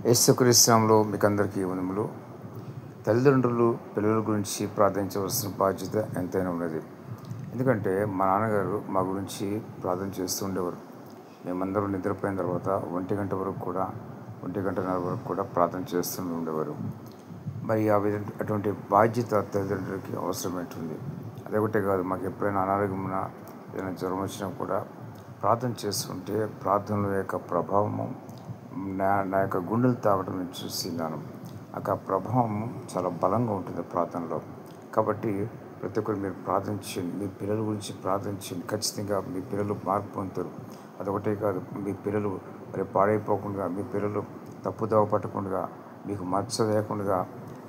యేసుక్రీస్తు నామములో మీకు అందరికీ వందనములు. తల్లిదండ్రులు పిల్లల గురించి ప్రార్థించవలసిన బాధ్యత ఎంతైనా ఉన్నది. ఎందుకంటే మా నాన్నగారు మా గురించి ప్రార్థన చేస్తూ ఉండేవారు. మేమందరం నిద్రపోయిన తర్వాత 1 గంట వరకు కూడా 1 గంటన్నర వరకు కూడా ప్రార్థన చేస్తూ ఉండేవారు. మరి అటువంటి బాధ్యత తల్లిదండ్రులకి అవసరమైంటుంది. అదొకటే కాదు, మాకు ఎప్పుడైనా అనారోగ్యం ఉన్నా, ఏదైనా జ్వరం వచ్చినా కూడా ప్రార్థన చేస్తుంటే ప్రార్థనల యొక్క ప్రభావము నా యొక్క గుండెలు తాగడం నేను చూస్తున్నాను. ఆ ప్రభావం చాలా బలంగా ఉంటుంది ప్రార్థనలో. కాబట్టి ప్రతి ఒక్కరు మీరు ప్రార్థించండి, మీ పిల్లల గురించి ప్రార్థించండి. ఖచ్చితంగా మీ పిల్లలు మార్పు పొందుతారు. అదొకటే కాదు, మీ పిల్లలు మరి పాడైపోకుండా, మీ పిల్లలు తప్పుదోవ పట్టకుండా, మీకు మచ్చ లేకుండా,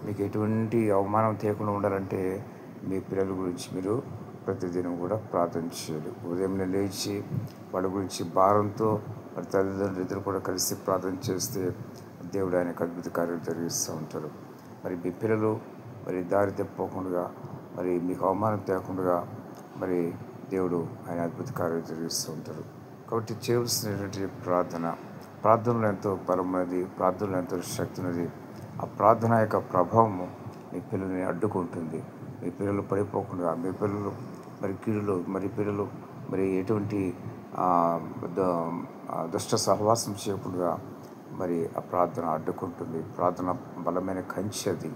మీకు ఎటువంటి అవమానం తేకుండా ఉండాలంటే మీ పిల్లల గురించి మీరు ప్రతిదినం కూడా ప్రార్థన చేయాలి. ఉదయం లేచి వాళ్ళ గురించి భారంతో వాళ్ళ తల్లిదండ్రులు ఇద్దరు కూడా కలిసి ప్రార్థన చేస్తే దేవుడు ఆయనకు అద్భుత కార్యాలు జరిగిస్తూ ఉంటారు. మరి మీ పిల్లలు మరి దారి తప్పకుండా, మరి మీకు అవమానం తేకుండా మరి దేవుడు ఆయన అద్భుత కార్యాలు జరిగిస్తూ ఉంటారు. కాబట్టి చేయవలసినటువంటి ప్రార్థనలో ఎంతో బలమైనది, ప్రార్థనలో ఎంతో శక్తి ఉన్నది. ఆ ప్రార్థన యొక్క ప్రభావము మీ పిల్లల్ని అడ్డుకుంటుంది. మీ పిల్లలు పడిపోకుండా, మీ పిల్లలు మరి కీడులో, పిల్లలు మరి ఎటువంటి దుష్ట సహవాసం చేయకుండా మరి ఆ ప్రార్థన అడ్డుకుంటుంది. ప్రార్థన బలమైన కంచె అది.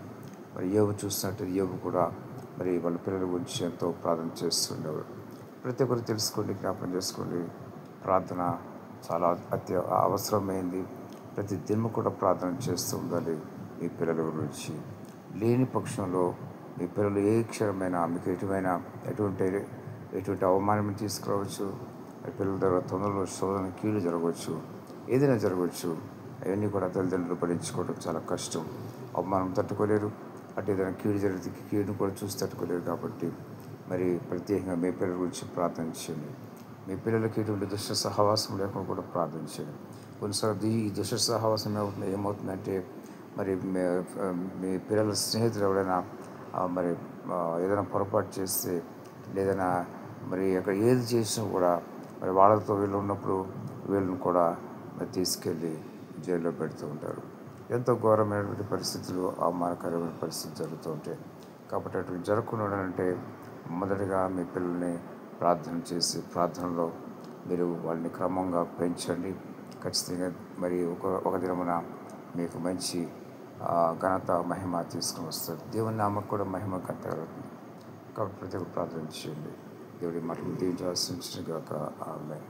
మరి యోబు చూసినట్టు యోబు కూడా మరి వాళ్ళ పిల్లల గురించి ఎంతో ప్రార్థన చేస్తుండేవారు. ప్రతి ఒక్కరు తెలుసుకోండి, జ్ఞాపకం చేసుకోండి. ప్రార్థన చాలా అవసరమైంది. ప్రతి దినం కూడా ప్రార్థన చేస్తూ ఉండాలి మీ పిల్లల గురించి. లేని పక్షంలో మీ పిల్లలు ఏ క్షణమైనా మీకు ఎటువంటి అవమానం తీసుకురావచ్చు. మీ పిల్లల ద్వారా తొందరలో శోధన కీడు జరగవచ్చు, ఏదైనా జరగవచ్చు. అవన్నీ కూడా తల్లిదండ్రులు భరించుకోవడం చాలా కష్టం. అవమానం తట్టుకోలేరు, అటు ఏదైనా కీడు జరిగితే కీడును కూడా చూసి తట్టుకోలేరు. కాబట్టి మరి ప్రత్యేకంగా మీ పిల్లల గురించి ప్రార్థించండి. మీ పిల్లలకి ఎటువంటి దుష్ట సహవాసం లేకుండా కూడా ప్రార్థించండి. కొన్నిసార్లు ఈ దుష్ట సహవాసం ఏమవుతుందంటే మరి మీ పిల్లల స్నేహితులు ఎవరైనా మరి ఏదైనా పొరపాటు చేస్తే, లేదైనా మరి అక్కడ ఏది చేసినా కూడా మరి వాళ్ళతో వీళ్ళు ఉన్నప్పుడు వీళ్ళని కూడా మరి తీసుకెళ్ళి జైల్లో పెడుతూ ఉంటారు. ఎంతో ఘోరమైనటువంటి పరిస్థితులు, అవమానకరమైన పరిస్థితులు జరుగుతూ ఉంటాయి. కాబట్టి అటువంటి జరగకుండా ఉండాలంటే మొదటిగా మీ పిల్లల్ని ప్రార్థన చేసి, ప్రార్థనలో మీరు వాళ్ళని క్రమంగా పెంచండి. ఖచ్చితంగా మరి ఒక దినమున మీకు మంచి ఘనత, మహిమ తీసుకుని వస్తారు. దేవుని నామకు కూడా మహిమ ఘనత కలుగుతుంది. కాబట్టి ప్రతి ఒక్కరు ప్రార్థన చేయండి. దేవుడి మాటలు దీవించి ఆశీర్వదించును గాక. ఆమేన్.